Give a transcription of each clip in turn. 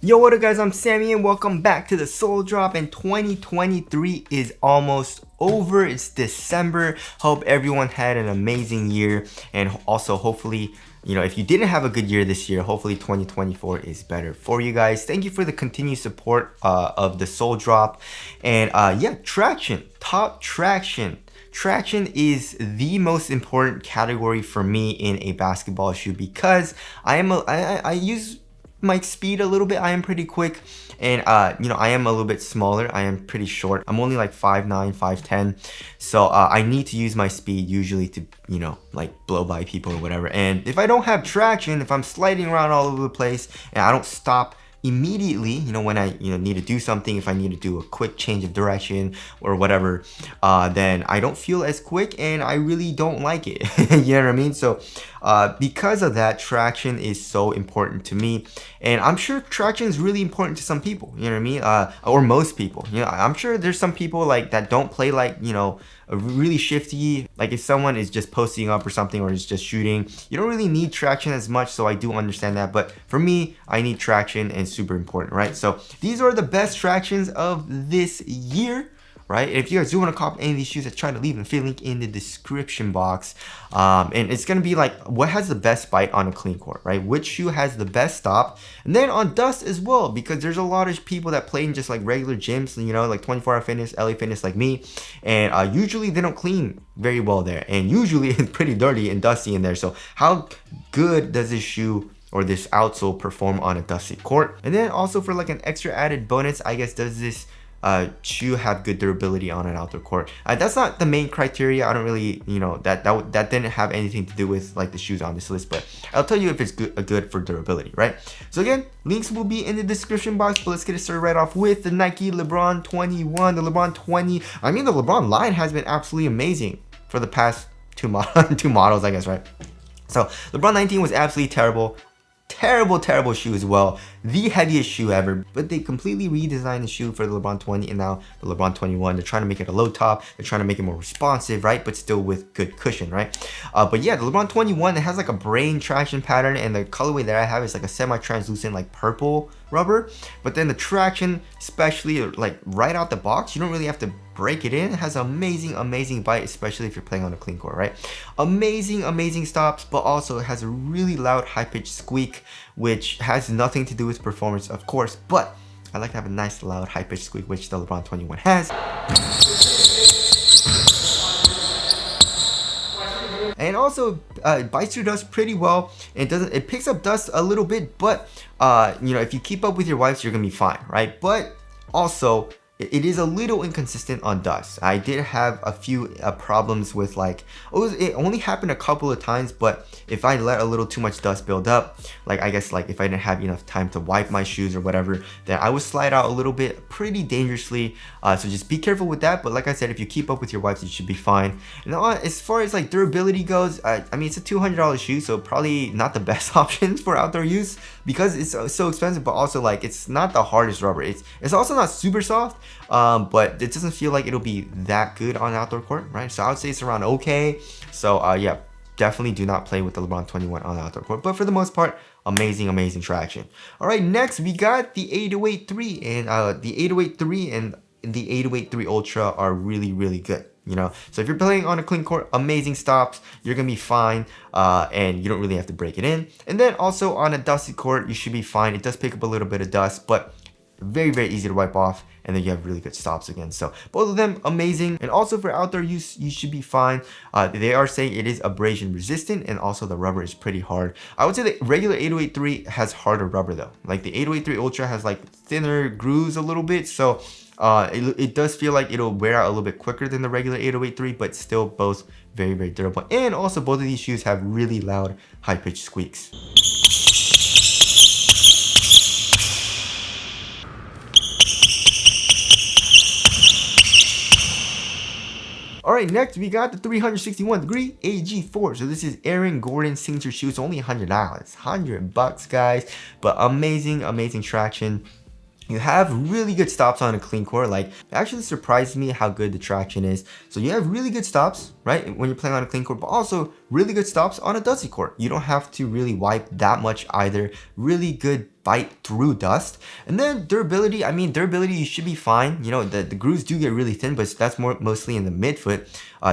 Yo, what up guys, I'm Sammy and welcome back to the Soul Drop, and 2023 is almost over. It's December. Hope everyone had an amazing year, and also hopefully, if you didn't have a good year this year, hopefully 2024 is better for you guys. Thank you for the continued support of the Soul Drop. And yeah, traction, top traction. Traction is the most important category for me in a basketball shoe because I use my speed a little bit. I am pretty quick, and I am a little bit smaller. I am pretty short. I'm only like 5'9", 5'10", so I need to use my speed usually to like blow by people or whatever. And if I don't have traction, if I'm sliding around all over the place and I don't stop immediately, when I need to do something, if I need to do a quick change of direction or whatever, then I don't feel as quick and I really don't like it. You know what I mean? So because of that, traction is so important to me, and I'm sure traction is really important to some people, you know what I mean, or most people. I'm sure there's some people like that don't play like really shifty. Like if someone is just posting up or something, or is just shooting, you don't really need traction as much. So I do understand that, but for me, I need traction, and it's super important, right? So these are the best tractions of this year, right? If you guys do want to cop any of these shoes, I try to leave an affiliate link in the description box. And it's going to be like what has the best bite on a clean court, right? Which shoe has the best stop, and then on dust as well, because there's a lot of people that play in just like regular gyms, like 24 Hour Fitness, LA Fitness, like me, and usually they don't clean very well there, and usually it's pretty dirty and dusty in there. So how good does this shoe or this outsole perform on a dusty court? And then also for like an extra added bonus, I guess, does this shoe have good durability on an outdoor court? That's not the main criteria. I don't really, that didn't have anything to do with like the shoes on this list, but I'll tell you if it's good for durability, right? So again, links will be in the description box, but let's get it started right off with the Nike LeBron 21, the LeBron 20. I mean, the LeBron line has been absolutely amazing for the past two models, I guess, right? So LeBron 19 was absolutely terrible. Terrible shoe as well. The heaviest shoe ever, but they completely redesigned the shoe for the LeBron 20, and now the LeBron 21, they're trying to make it a low top. They're trying to make it more responsive, right? But still with good cushion, right? But yeah, the LeBron 21, it has like a brain traction pattern, and the colorway that I have is like a semi-translucent like purple rubber. But then the traction, especially like right out the box, you don't really have to break it in. It has amazing bite, especially if you're playing on a clean court, right? Amazing stops, but also it has a really loud high-pitched squeak, which has nothing to do with performance, of course, but I like to have a nice loud high-pitched squeak, which the LeBron 21 has. And also bites through dust pretty well. It picks up dust a little bit, but if you keep up with your wipes, you're gonna be fine, right? But also it is a little inconsistent on dust. I did have a few problems with it only happened a couple of times, but if I let a little too much dust build up, like I guess like if I didn't have enough time to wipe my shoes or whatever, then I would slide out a little bit pretty dangerously. So just be careful with that. But like I said, if you keep up with your wipes, you should be fine. And as far as like durability goes, I mean, it's a $200 shoe, so probably not the best option for outdoor use because it's so expensive, but also like it's not the hardest rubber. It's also not super soft. But it doesn't feel like it'll be that good on an outdoor court, right? So I would say it's around okay. So yeah, definitely do not play with the LeBron 21 on the outdoor court, but for the most part, amazing traction. All right, next we got the 808-3, and the 808-3 and the 808-3 Ultra are really good. So if you're playing on a clean court, amazing stops, you're gonna be fine, and you don't really have to break it in. And then also on a dusty court, you should be fine. It does pick up a little bit of dust, but very easy to wipe off, and then you have really good stops again. So both of them amazing. And also for outdoor use, you should be fine. They are saying it is abrasion resistant, and also the rubber is pretty hard. I would say the regular 808-3 has harder rubber though. Like the 808-3 Ultra has like thinner grooves a little bit, so it does feel like it'll wear out a little bit quicker than the regular 808-3, but still both very durable. And also both of these shoes have really loud high-pitched squeaks. Alright, next we got the 361 degree AG4. So this is Aaron Gordon's signature shoe. It's only $100. $100, guys. But amazing traction. You have really good stops on a clean court. Like, it actually surprised me how good the traction is. So you have really good stops, right, when you're playing on a clean court, but also really good stops on a dusty court. You don't have to really wipe that much either. Really good bite through dust. And then durability, I mean, durability, you should be fine. You know, the grooves do get really thin, but that's mostly in the midfoot.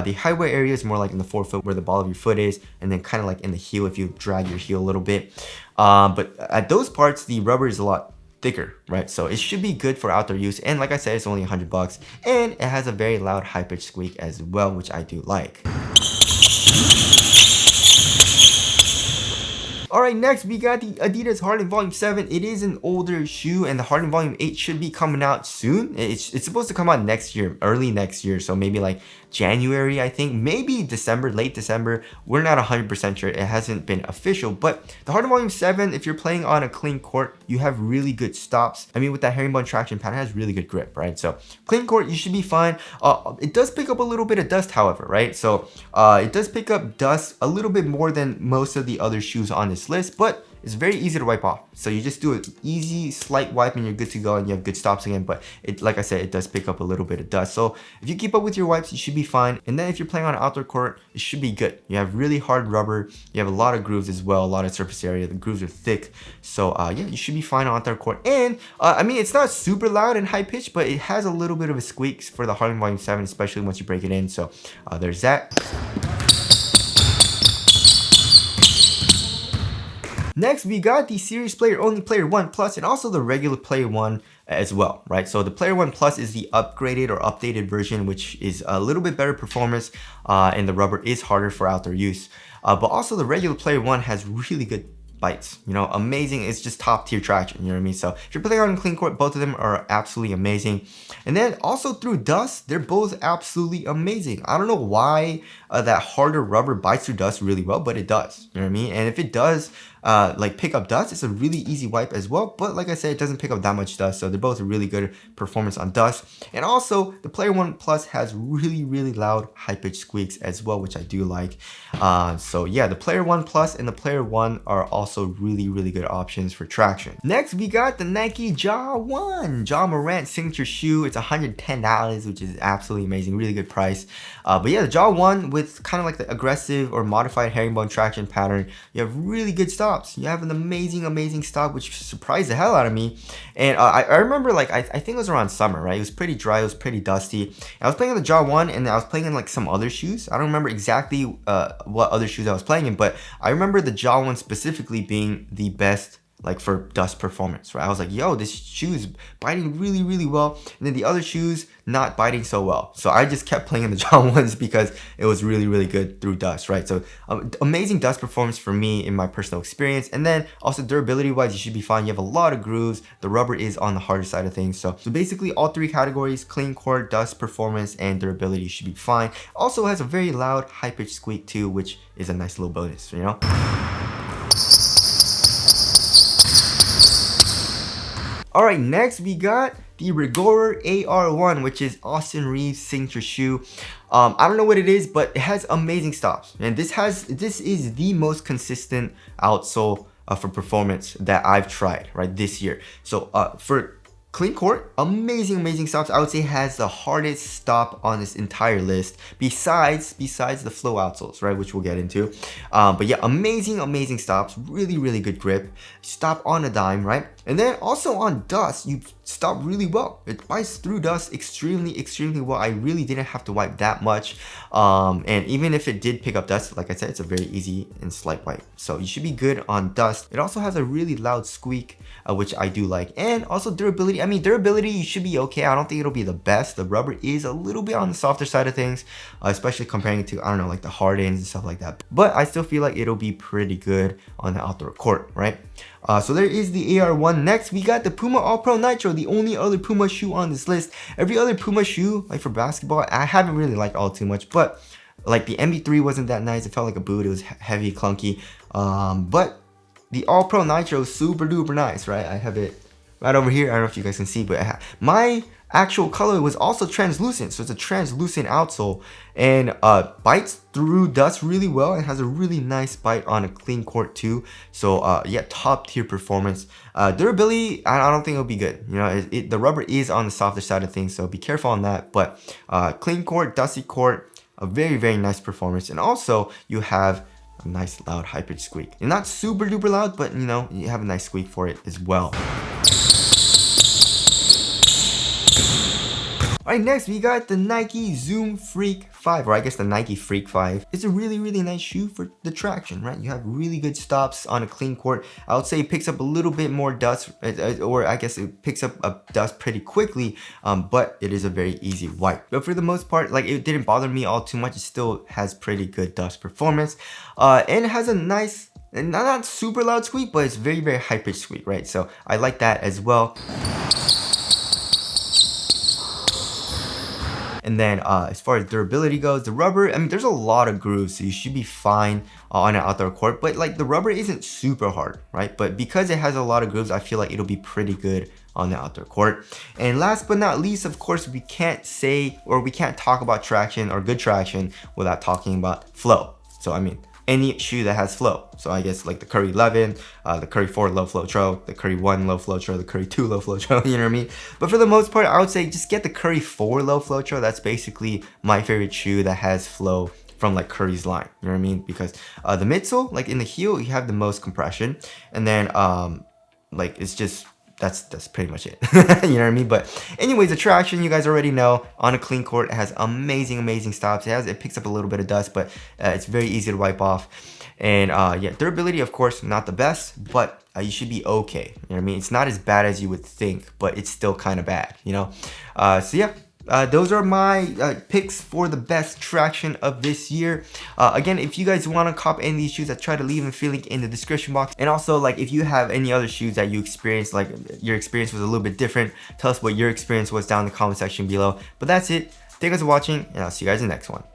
The high wear area is more like in the forefoot where the ball of your foot is, and then kind of like in the heel if you drag your heel a little bit. But at those parts, the rubber is a lot thicker, right? So it should be good for outdoor use. And like I said, it's only $100, and it has a very loud high-pitched squeak as well, which I do like. Alright, next we got the Adidas Harden Volume 7. It is an older shoe, and the Harden Volume 8 should be coming out soon. It's supposed to come out next year, early next year, so maybe like January, I think, maybe December, late December. We're not 100% sure. It hasn't been official, but the Harden Volume 7, if you're playing on a clean court, you have really good stops. I mean, with that herringbone traction pattern, it has really good grip, right? So clean court, you should be fine. It does pick up a little bit of dust, however, right? So it does pick up dust a little bit more than most of the other shoes on this list, but it's very easy to wipe off. So you just do an easy slight wipe and you're good to go, and you have good stops again. But it, like I said, it does pick up a little bit of dust. So if you keep up with your wipes, you should be fine. And then if you're playing on an outdoor court, it should be good. You have really hard rubber. You have a lot of grooves as well, a lot of surface area. The grooves are thick. So yeah, you should be fine on outdoor court. And I mean, it's not super loud and high pitched, but it has a little bit of a squeak for the Harden Volume 7, especially once you break it in. So there's that. Next, we got the Series Player Only Player 1 Plus, and also the regular Player 1 as well, right? So the Player 1 Plus is the upgraded or updated version, which is a little bit better performance, and the rubber is harder for outdoor use. But also the regular Player 1 has really good bites, you know, amazing. It's just top tier traction, you know what I mean? So if you're playing on a clean court, both of them are absolutely amazing. And then also through dust, they're both absolutely amazing. I don't know why that harder rubber bites through dust really well, but it does, you know what I mean? And if it does like pick up dust, it's a really easy wipe as well. But like I said, it doesn't pick up that much dust, so they're both a really good performance on dust. And also the Player 1 Plus has really loud high-pitched squeaks as well, which I do like. So yeah, the Player 1 Plus and the Player 1 are also really good options for traction. Next, we got the Nike Ja 1 Ja Morant signature shoe. It's $110, which is absolutely amazing, really good price. But yeah, the Ja 1 with kind of like the aggressive or modified herringbone traction pattern, you have really good stops. You have an amazing stop, which surprised the hell out of me. And I remember, like, I think it was around summer, right? It was pretty dry, it was pretty dusty. And I was playing on the Ja 1, and I was playing in like some other shoes. I don't remember exactly what other shoes I was playing in, but I remember the Ja 1 specifically being the best, like, for dust performance, right? I was like, yo, this shoe is biting really well, and then the other shoes not biting so well. So I just kept playing in the Ja 1s because it was really good through dust, right? So amazing dust performance for me in my personal experience. And then also durability wise, you should be fine. You have a lot of grooves. The rubber is on the harder side of things. So basically all three categories, clean court, dust performance, and durability should be fine. Also has a very loud high-pitched squeak too, which is a nice little bonus, you know? Alright, next we got the Regor AR1, which is Austin Reeves' signature shoe. I don't know what it is, but it has amazing stops. And this is the most consistent outsole for performance that I've tried, right, this year. So for clean court, amazing stops. I would say it has the hardest stop on this entire list, besides the flow outsoles, right, which we'll get into. But yeah, amazing stops, really good grip, stop on a dime, right? And then also on dust, you stop really well. It bites through dust extremely well. I really didn't have to wipe that much. And even if it did pick up dust, like I said, it's a very easy and slight wipe. So you should be good on dust. It also has a really loud squeak, which I do like. And also durability. I mean, durability, you should be okay. I don't think it'll be the best. The rubber is a little bit on the softer side of things, especially comparing it to, I don't know, like the Hardens and stuff like that. But I still feel like it'll be pretty good on the outdoor court, right? So there is the AR1. Next, we got the Puma All Pro Nitro, the only other Puma shoe on this list. Every other Puma shoe, like for basketball, I haven't really liked all too much, but like the MB3 wasn't that nice. It felt like a boot. It was heavy, clunky. But the All Pro Nitro is super duper nice, right? I have it right over here. I don't know if you guys can see, but my actual color was also translucent, so it's a translucent outsole, and bites through dust really well and has a really nice bite on a clean court too. So yeah, top tier performance. Durability, I don't think it'll be good. You know, the rubber is on the softer side of things, so be careful on that. But clean court, dusty court, a very nice performance. And also you have a nice loud high pitched squeak, and not super duper loud, but you know, you have a nice squeak for it as well. Alright, next we got the Nike Zoom Freak 5, or I guess the Nike Freak 5. It's a really nice shoe for the traction, right? You have really good stops on a clean court. I would say it picks up a little bit more dust, or I guess it picks up dust pretty quickly, but it is a very easy wipe. But for the most part, like, it didn't bother me all too much. It still has pretty good dust performance, and it has a nice, not super loud squeak, but it's very high pitched squeak, right? So I like that as well. And then as far as durability goes, the rubber, I mean, there's a lot of grooves, so you should be fine on an outdoor court. But like, the rubber isn't super hard, right? But because it has a lot of grooves, I feel like it'll be pretty good on the outdoor court. And last but not least, of course, we can't say, or we can't talk about traction or good traction without talking about flow. So I mean, any shoe that has flow. So I guess like the Curry 11, the Curry 4 low flow throw, the Curry 1 low flow throw, the Curry 2 low flow throw, you know what I mean? But for the most part, I would say just get the Curry 4 low flow throw. That's basically my favorite shoe that has flow from like Curry's line, you know what I mean? Because the midsole, like in the heel, you have the most compression, and then like it's just, that's pretty much it. You know what I mean? But anyways, the traction, you guys already know, on a clean court, it has amazing stops. It picks up a little bit of dust, but it's very easy to wipe off. And yeah, durability, of course, not the best, but you should be okay. You know what I mean? It's not as bad as you would think, but it's still kind of bad, you know? So yeah. Those are my picks for the best traction of this year. Again, if you guys want to cop any of these shoes, I try to leave a link in the description box. And also, like, if you have any other shoes that you experienced, like your experience was a little bit different, tell us what your experience was down in the comment section below. But that's it. Thank you guys for watching, and I'll see you guys in the next one.